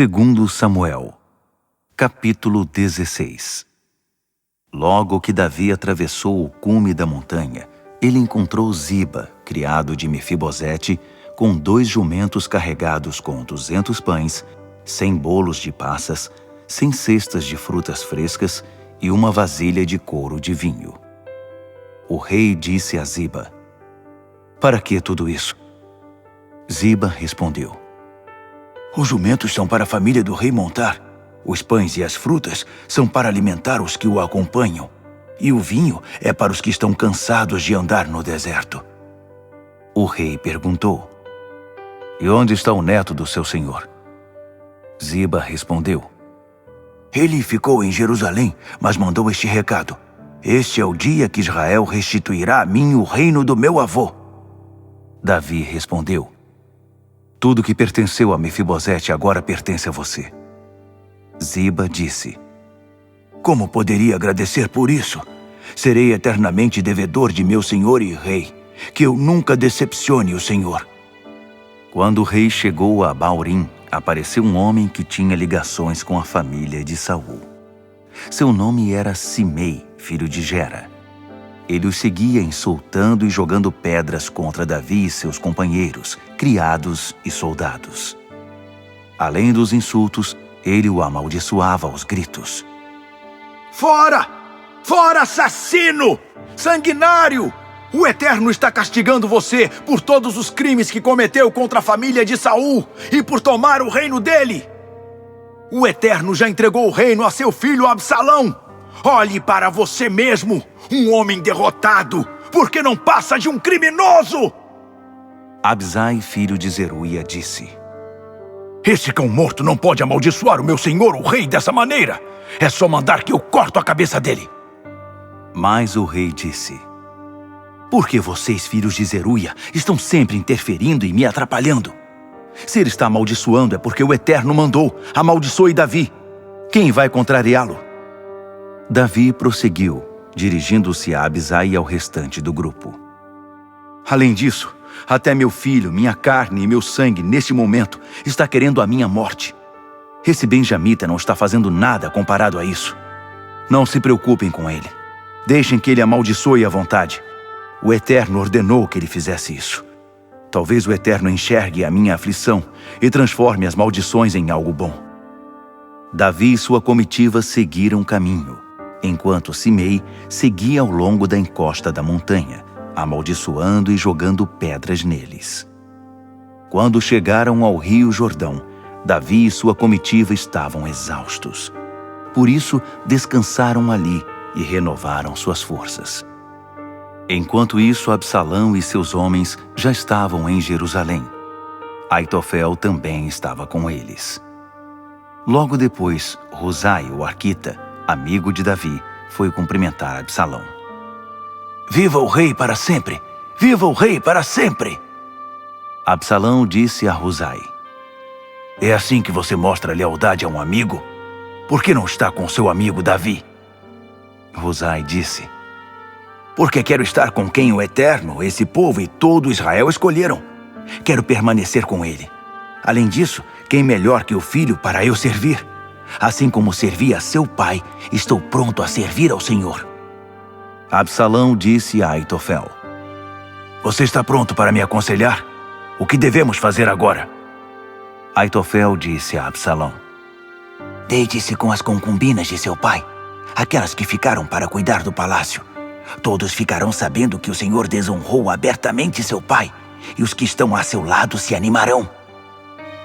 Segundo Samuel, capítulo 16. Logo que Davi atravessou o cume da montanha, ele encontrou Ziba, criado de Mefibosete, com 2 jumentos carregados com 200 pães, 100 bolos de passas, 100 cestas de frutas frescas e uma vasilha de couro de vinho. O rei disse a Ziba: "Para que tudo isso?" Ziba respondeu: "Os jumentos são para a família do rei montar, os pães e as frutas são para alimentar os que o acompanham, e o vinho é para os que estão cansados de andar no deserto." O rei perguntou: "E onde está o neto do seu senhor?" Ziba respondeu: "Ele ficou em Jerusalém, mas mandou este recado: este é o dia que Israel restituirá a mim o reino do meu avô." Davi respondeu: "Tudo que pertenceu a Mefibosete agora pertence a você." Ziba disse: "Como poderia agradecer por isso? Serei eternamente devedor de meu senhor e rei, que eu nunca decepcione o senhor." Quando o rei chegou a Baurim, apareceu um homem que tinha ligações com a família de Saul. Seu nome era Simei, filho de Gera. Ele os seguia insultando e jogando pedras contra Davi e seus companheiros, criados e soldados. Além dos insultos, ele o amaldiçoava aos gritos: "Fora! Fora, assassino! Sanguinário! O Eterno está castigando você por todos os crimes que cometeu contra a família de Saul e por tomar o reino dele. O Eterno já entregou o reino a seu filho Absalão. Olhe para você mesmo, um homem derrotado, porque não passa de um criminoso!" Abisai, filho de Zeruia, disse: "Esse cão morto não pode amaldiçoar o meu senhor, o rei, dessa maneira. É só mandar que eu corto a cabeça dele." Mas o rei disse: "Por que vocês, filhos de Zeruia, estão sempre interferindo e me atrapalhando? Se ele está amaldiçoando é porque o Eterno mandou: amaldiçoe Davi. Quem vai contrariá-lo?" Davi prosseguiu, dirigindo-se a Abisai e ao restante do grupo: "Além disso, até meu filho, minha carne e meu sangue, neste momento, está querendo a minha morte. Esse benjamita não está fazendo nada comparado a isso. Não se preocupem com ele. Deixem que ele amaldiçoe à vontade. O Eterno ordenou que ele fizesse isso. Talvez o Eterno enxergue a minha aflição e transforme as maldições em algo bom." Davi e sua comitiva seguiram caminho, enquanto Simei seguia ao longo da encosta da montanha, amaldiçoando e jogando pedras neles. Quando chegaram ao rio Jordão, Davi e sua comitiva estavam exaustos. Por isso, descansaram ali e renovaram suas forças. Enquanto isso, Absalão e seus homens já estavam em Jerusalém. Aitofel também estava com eles. Logo depois, Husai, o arquita, amigo de Davi, foi cumprimentar Absalão. "Viva o rei para sempre! Viva o rei para sempre!" Absalão disse a Husai: "É assim que você mostra lealdade a um amigo? Por que não está com seu amigo Davi?" Husai disse: "Porque quero estar com quem o Eterno, esse povo e todo Israel escolheram. Quero permanecer com ele. Além disso, quem melhor que o filho para eu servir? Assim como servi a seu pai, estou pronto a servir ao Senhor." Absalão disse a Aitofel: "Você está pronto para me aconselhar? O que devemos fazer agora?" Aitofel disse a Absalão: "Deite-se com as concubinas de seu pai, aquelas que ficaram para cuidar do palácio. Todos ficarão sabendo que o Senhor desonrou abertamente seu pai, e os que estão a seu lado se animarão."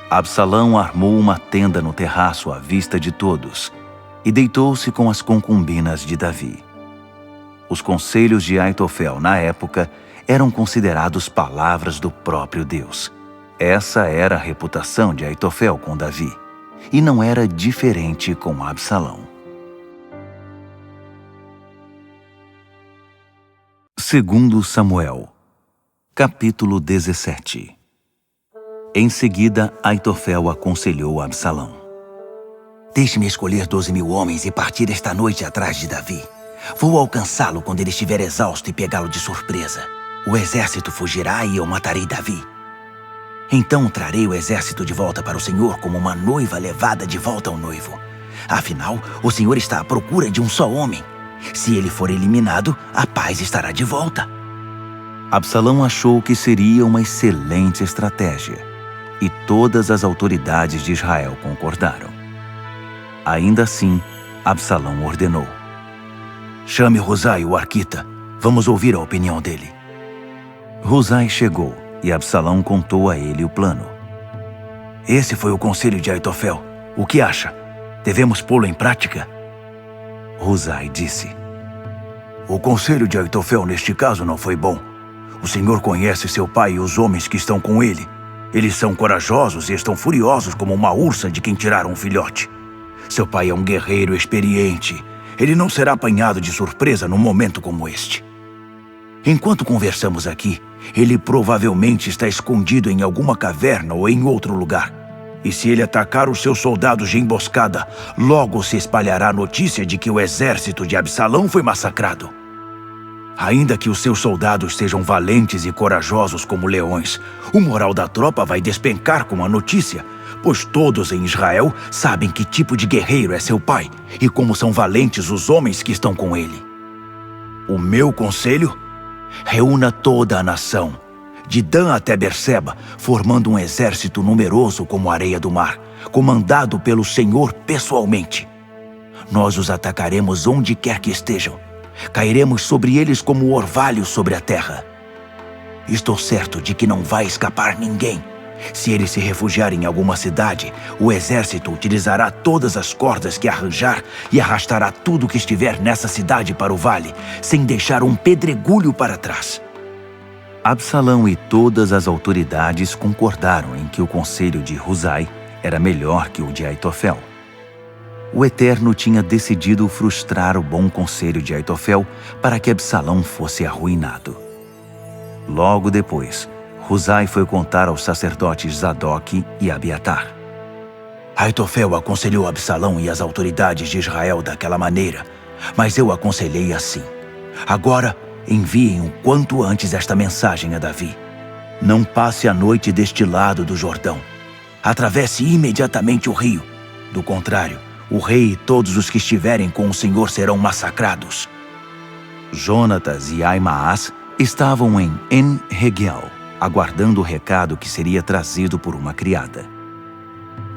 Absalão armou uma tenda no terraço à vista de todos e deitou-se com as concubinas de Davi. Os conselhos de Aitofel na época eram considerados palavras do próprio Deus. Essa era a reputação de Aitofel com Davi, e não era diferente com Absalão. Segundo Samuel, capítulo 17. Em seguida, Aitofel aconselhou Absalão: "Deixe-me escolher 12.000 homens e partir esta noite atrás de Davi. Vou alcançá-lo quando ele estiver exausto e pegá-lo de surpresa. O exército fugirá e eu matarei Davi." Então trarei o exército de volta para o Senhor como uma noiva levada de volta ao noivo. Afinal, o Senhor está à procura de um só homem. Se ele for eliminado, a paz estará de volta. Absalão achou que seria uma excelente estratégia, e todas as autoridades de Israel concordaram. Ainda assim, Absalão ordenou: chame Husai, o arquita. Vamos ouvir a opinião dele. Husai chegou e Absalão contou a ele o plano. Esse foi o conselho de Aitofel. O que acha? Devemos pô-lo em prática? Husai disse: o conselho de Aitofel neste caso não foi bom. O Senhor conhece seu pai e os homens que estão com ele. Eles são corajosos e estão furiosos como uma ursa de quem tiraram um filhote. Seu pai é um guerreiro experiente. Ele não será apanhado de surpresa num momento como este. Enquanto conversamos aqui, ele provavelmente está escondido em alguma caverna ou em outro lugar. E se ele atacar os seus soldados de emboscada, logo se espalhará a notícia de que o exército de Absalão foi massacrado. Ainda que os seus soldados sejam valentes e corajosos como leões, o moral da tropa vai despencar com a notícia, pois todos em Israel sabem que tipo de guerreiro é seu pai e como são valentes os homens que estão com ele. O meu conselho? Reúna toda a nação, de Dan até Berseba, formando um exército numeroso como a areia do mar, comandado pelo Senhor pessoalmente. Nós os atacaremos onde quer que estejam. Cairemos sobre eles como o orvalho sobre a terra. Estou certo de que não vai escapar ninguém. Se eles se refugiarem em alguma cidade, o exército utilizará todas as cordas que arranjar e arrastará tudo que estiver nessa cidade para o vale, sem deixar um pedregulho para trás. Absalão e todas as autoridades concordaram em que o conselho de Husai era melhor que o de Aitofel. O Eterno tinha decidido frustrar o bom conselho de Aitofel para que Absalão fosse arruinado. Logo depois, Husai foi contar aos sacerdotes Zadok e Abiatar. Aitofel aconselhou Absalão e as autoridades de Israel daquela maneira, mas eu aconselhei assim. Agora, enviem o quanto antes esta mensagem a Davi. Não passe a noite deste lado do Jordão. Atravesse imediatamente o rio. Do contrário, o rei e todos os que estiverem com o Senhor serão massacrados. Jonatas e Aimaas estavam em En-Regel, aguardando o recado que seria trazido por uma criada.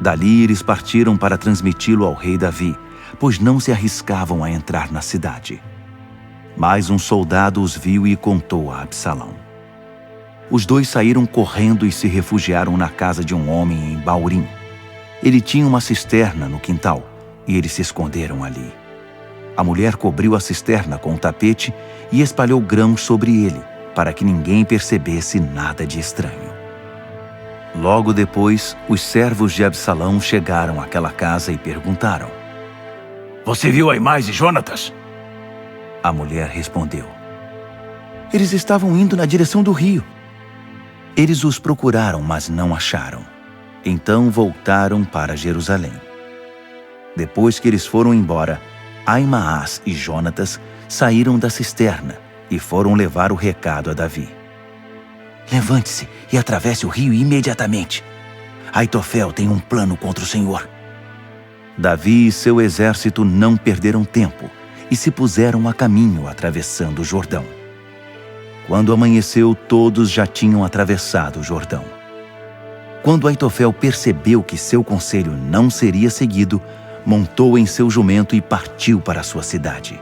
Dali eles partiram para transmiti-lo ao rei Davi, pois não se arriscavam a entrar na cidade. Mas um soldado os viu e contou a Absalão. Os dois saíram correndo e se refugiaram na casa de um homem em Baurim. Ele tinha uma cisterna no quintal, e eles se esconderam ali. A mulher cobriu a cisterna com um tapete e espalhou grãos sobre ele, para que ninguém percebesse nada de estranho. Logo depois, os servos de Absalão chegaram àquela casa e perguntaram: Você viu Aimaas e Jonatas? A mulher respondeu: Eles estavam indo na direção do rio. Eles os procuraram, mas não acharam. Então voltaram para Jerusalém. Depois que eles foram embora, Aimaas e Jonatas saíram da cisterna e foram levar o recado a Davi. Levante-se e atravesse o rio imediatamente. Aitofel tem um plano contra o Senhor. Davi e seu exército não perderam tempo e se puseram a caminho atravessando o Jordão. Quando amanheceu, todos já tinham atravessado o Jordão. Quando Aitofel percebeu que seu conselho não seria seguido, montou em seu jumento e partiu para sua cidade.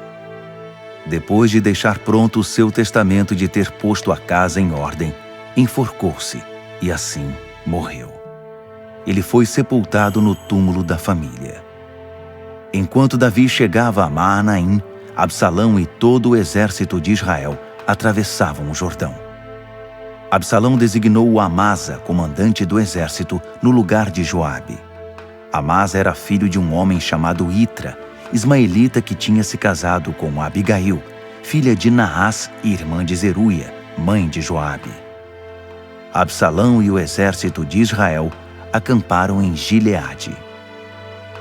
Depois de deixar pronto o seu testamento de ter posto a casa em ordem, enforcou-se e assim morreu. Ele foi sepultado no túmulo da família. Enquanto Davi chegava a Maanaim, Absalão e todo o exército de Israel atravessavam o Jordão. Absalão designou o Amasa, comandante do exército, no lugar de Joabe. Amasa era filho de um homem chamado Itra, ismaelita que tinha se casado com Abigail, filha de Naás e irmã de Zeruia, mãe de Joabe. Absalão e o exército de Israel acamparam em Gileade.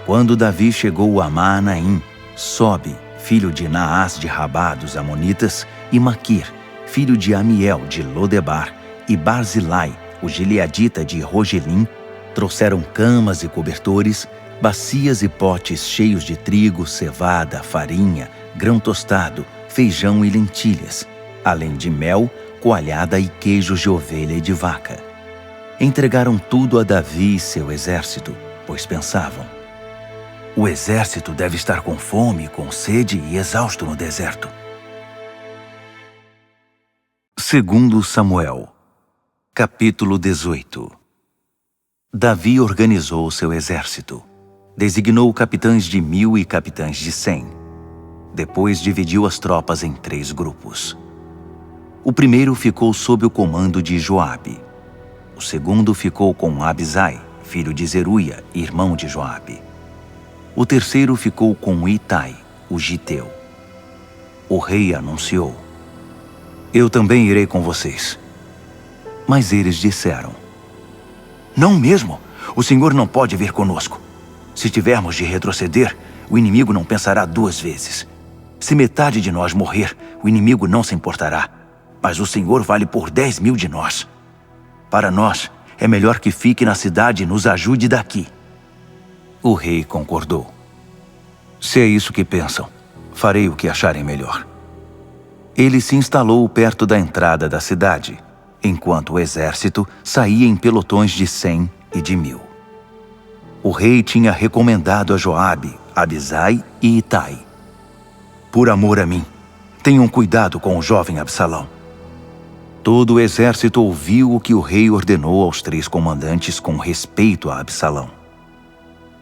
Quando Davi chegou a Maanaim, Sobe, filho de Naás de Rabá dos Amonitas, e Maquir, filho de Amiel de Lodebar, e Barzilai, o gileadita de Rogelim, trouxeram camas e cobertores, bacias e potes cheios de trigo, cevada, farinha, grão tostado, feijão e lentilhas, além de mel, coalhada e queijos de ovelha e de vaca. Entregaram tudo a Davi e seu exército, pois pensavam: o exército deve estar com fome, com sede e exausto no deserto. Segundo Samuel, capítulo 18. Davi organizou seu exército. Designou capitães de 1000 e capitães de 100. Depois dividiu as tropas em 3 grupos. O primeiro ficou sob o comando de Joabe. O segundo ficou com Abisai, filho de Zeruia, irmão de Joabe. O terceiro ficou com Itai, o giteu. O rei anunciou: eu também irei com vocês. Mas eles disseram: não mesmo, o Senhor não pode vir conosco. Se tivermos de retroceder, o inimigo não pensará 2 vezes. Se metade de nós morrer, o inimigo não se importará. Mas o Senhor vale por 10.000 de nós. Para nós, é melhor que fique na cidade e nos ajude daqui. O rei concordou. Se é isso que pensam, farei o que acharem melhor. Ele se instalou perto da entrada da cidade, enquanto o exército saía em pelotões de 100 e de 1000. O rei tinha recomendado a Joabe, Abisai e Itai: por amor a mim, tenham cuidado com o jovem Absalão. Todo o exército ouviu o que o rei ordenou aos 3 comandantes com respeito a Absalão.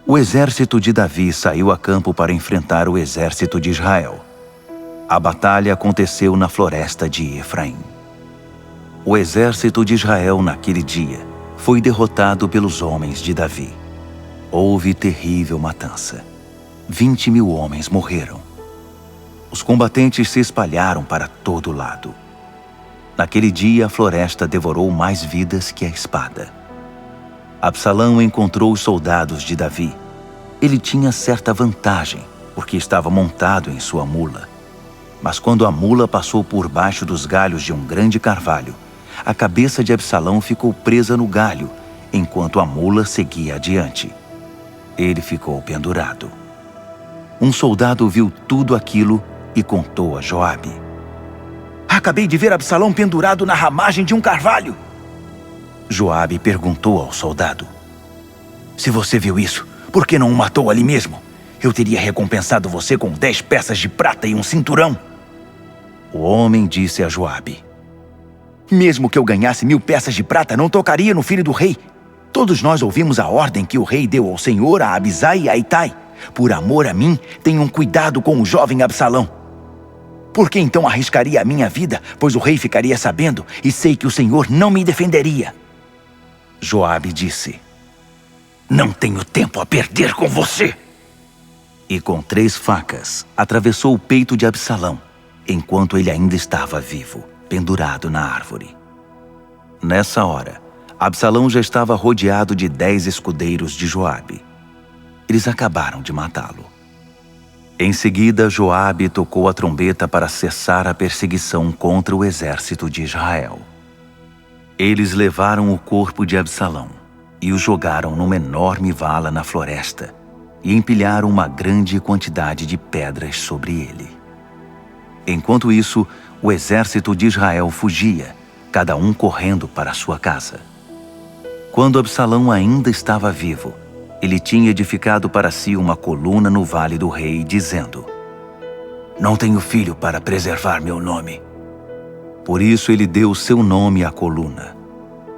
O exército de Davi saiu a campo para enfrentar o exército de Israel. A batalha aconteceu na floresta de Efraim. O exército de Israel naquele dia foi derrotado pelos homens de Davi. Houve terrível matança. 20.000 homens morreram. Os combatentes se espalharam para todo lado. Naquele dia, a floresta devorou mais vidas que a espada. Absalão encontrou os soldados de Davi. Ele tinha certa vantagem, porque estava montado em sua mula. Mas quando a mula passou por baixo dos galhos de um grande carvalho, a cabeça de Absalão ficou presa no galho, enquanto a mula seguia adiante. Ele ficou pendurado. Um soldado viu tudo aquilo e contou a Joabe: acabei de ver Absalão pendurado na ramagem de um carvalho. Joabe perguntou ao soldado: se você viu isso, por que não o matou ali mesmo? Eu teria recompensado você com 10 peças de prata e um cinturão. O homem disse a Joabe: mesmo que eu ganhasse 1000 peças de prata, não tocaria no filho do rei. Todos nós ouvimos a ordem que o rei deu ao Senhor, a Abisai e a Itai. Por amor a mim, tenham cuidado com o jovem Absalão. Por que então arriscaria a minha vida, pois o rei ficaria sabendo, e sei que o Senhor não me defenderia? Joabe disse: não tenho tempo a perder com você. E com 3 facas, atravessou o peito de Absalão, enquanto ele ainda estava vivo, pendurado na árvore. Nessa hora, Absalão já estava rodeado de 10 escudeiros de Joabe. Eles acabaram de matá-lo. Em seguida, Joabe tocou a trombeta para cessar a perseguição contra o exército de Israel. Eles levaram o corpo de Absalão e o jogaram numa enorme vala na floresta e empilharam uma grande quantidade de pedras sobre ele. Enquanto isso, o exército de Israel fugia, cada um correndo para sua casa. Quando Absalão ainda estava vivo, ele tinha edificado para si uma coluna no vale do rei, dizendo: não tenho filho para preservar meu nome. Por isso ele deu seu nome à coluna.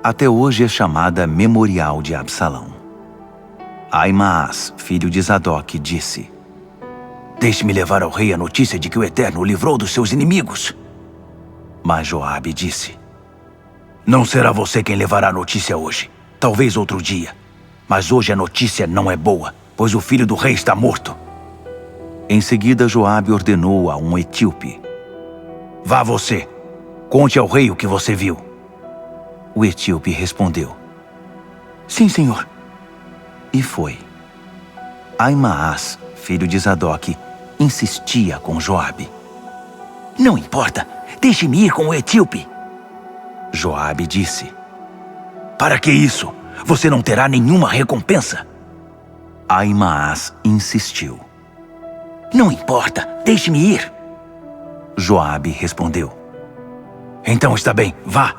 Até hoje é chamada Memorial de Absalão. Aimaas, filho de Zadok, disse: deixe-me levar ao rei a notícia de que o Eterno o livrou dos seus inimigos. Mas Joabe disse: não será você quem levará a notícia hoje, talvez outro dia. Mas hoje a notícia não é boa, pois o filho do rei está morto. Em seguida, Joabe ordenou a um etíope: vá você, conte ao rei o que você viu. O etíope respondeu: sim, senhor. E foi. Aimaas, filho de Zadok, insistia com Joabe: não importa, deixe-me ir com o etíope. Joabe disse: Para que isso? Você não terá nenhuma recompensa. Ahimaás insistiu. Não importa, deixe-me ir. Joabe respondeu. Então está bem, vá.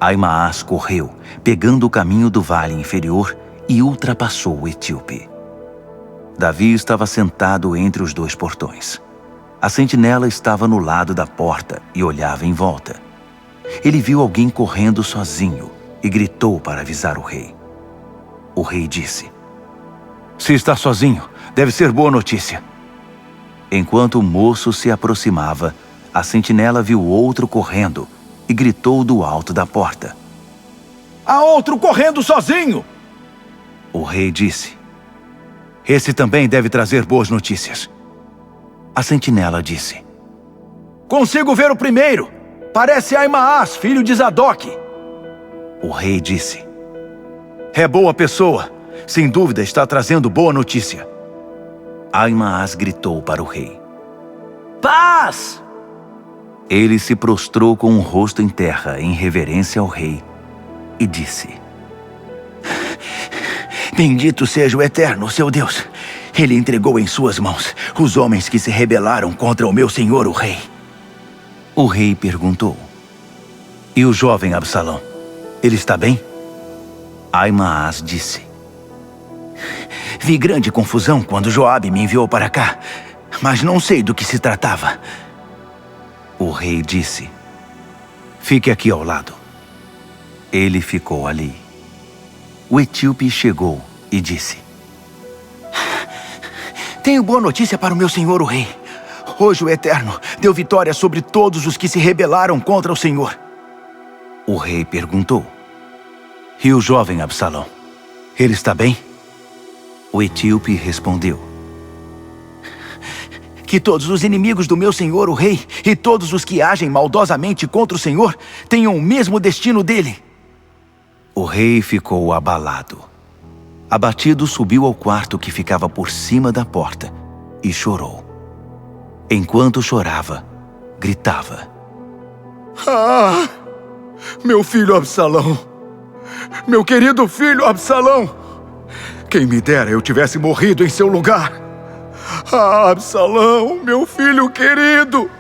Ahimaás correu, pegando o caminho do vale inferior e ultrapassou o etíope. Davi estava sentado entre os dois portões. A sentinela estava no lado da porta e olhava em volta. Ele viu alguém correndo sozinho e gritou para avisar o rei. O rei disse: Se está sozinho, deve ser boa notícia. Enquanto o moço se aproximava, a sentinela viu outro correndo e gritou do alto da porta: Há outro correndo sozinho! O rei disse: Esse também deve trazer boas notícias. A sentinela disse: Consigo ver o primeiro! Parece Ahimaás, filho de Zadok. O rei disse: É boa pessoa. Sem dúvida está trazendo boa notícia. Ahimaás gritou para o rei: Paz! Ele se prostrou com o rosto em terra em reverência ao rei e disse: Bendito seja o Eterno, seu Deus. Ele entregou em suas mãos os homens que se rebelaram contra o meu senhor, o rei. O rei perguntou: E o jovem Absalão? Ele está bem? Ahimaás disse: Vi grande confusão quando Joabe me enviou para cá, mas não sei do que se tratava. O rei disse: Fique aqui ao lado. Ele ficou ali. O etíope chegou e disse: Tenho boa notícia para o meu senhor, o rei. Hoje o Eterno deu vitória sobre todos os que se rebelaram contra o Senhor. O rei perguntou: E o jovem Absalão? Ele está bem? O etíope respondeu: Que todos os inimigos do meu senhor, o rei, e todos os que agem maldosamente contra o Senhor, tenham o mesmo destino dele. O rei ficou abalado. Abatido, subiu ao quarto que ficava por cima da porta e chorou. Enquanto chorava, gritava: Ah! Meu filho Absalão! Meu querido filho Absalão! Quem me dera eu tivesse morrido em seu lugar! Ah, Absalão, meu filho querido!